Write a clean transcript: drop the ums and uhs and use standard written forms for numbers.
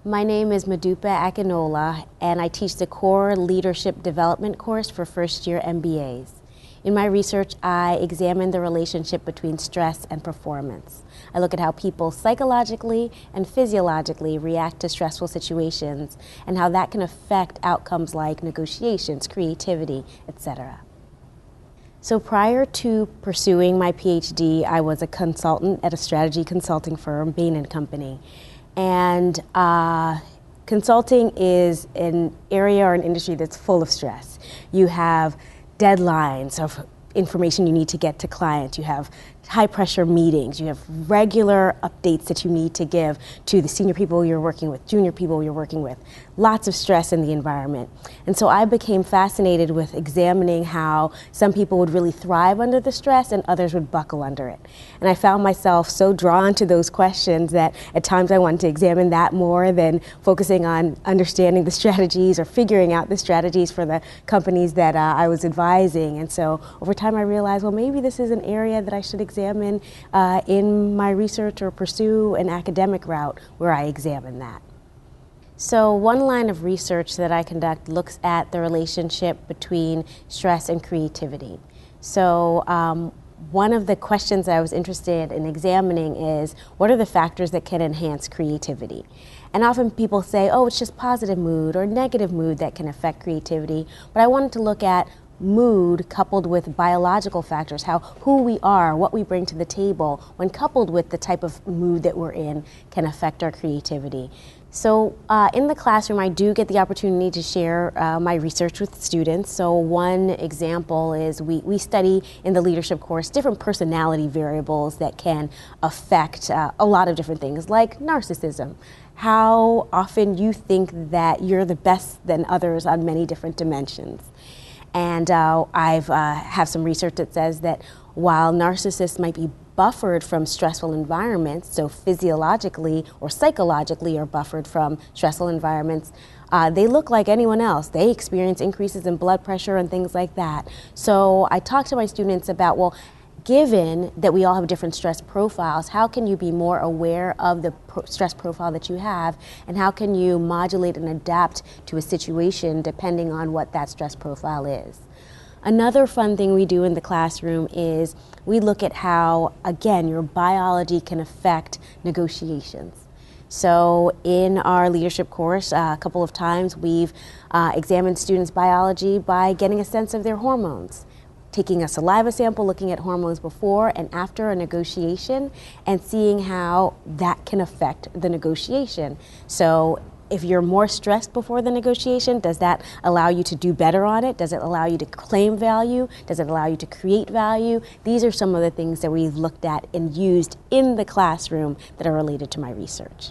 My name is Modupe Akinola, and I teach the core leadership development course for first-year MBAs. In my research, I examine the relationship between stress and performance. I look at how people psychologically and physiologically react to stressful situations and how that can affect outcomes like negotiations, creativity, etc. So prior to pursuing my PhD, I was a consultant at a strategy consulting firm, Bain & Company. And consulting is an area or an industry that's full of stress. You have deadlines of information you need to get to clients. You have high pressure meetings. You have regular updates that you need to give to the senior people you're working with, junior people you're working with. Lots of stress in the environment. And so I became fascinated with examining how some people would really thrive under the stress and others would buckle under it. And I found myself so drawn to those questions that at times I wanted to examine that more than focusing on understanding the strategies or figuring out the strategies for the companies that I was advising. And so over time I realized, well, maybe this is an area that I should examine in my research or pursue an academic route where I examine that. So one line of research that I conduct looks at the relationship between stress and creativity. So one of the questions I was interested in examining is, what are the factors that can enhance creativity? And often people say, oh, it's just positive mood or negative mood that can affect creativity. But I wanted to look at mood coupled with biological factors, who we are, what we bring to the table, when coupled with the type of mood that we're in, can affect our creativity. So in the classroom, I do get the opportunity to share my research with students. So one example is we study in the leadership course different personality variables that can affect a lot of different things, like narcissism. How often you think that you're the best than others on many different dimensions. And I have some research that says that while narcissists might be buffered from stressful environments, so physiologically or psychologically are buffered from stressful environments, they look like anyone else. They experience increases in blood pressure and things like that. So I talk to my students about, well, given that we all have different stress profiles, how can you be more aware of the stress profile that you have, and how can you modulate and adapt to a situation depending on what that stress profile is? Another fun thing we do in the classroom is we look at how, again, your biology can affect negotiations. So in our leadership course, a couple of times we've examined students' biology by getting a sense of their hormones, taking a saliva sample, looking at hormones before and after a negotiation, and seeing how that can affect the negotiation. So if you're more stressed before the negotiation, does that allow you to do better on it? Does it allow you to claim value? Does it allow you to create value? These are some of the things that we've looked at and used in the classroom that are related to my research.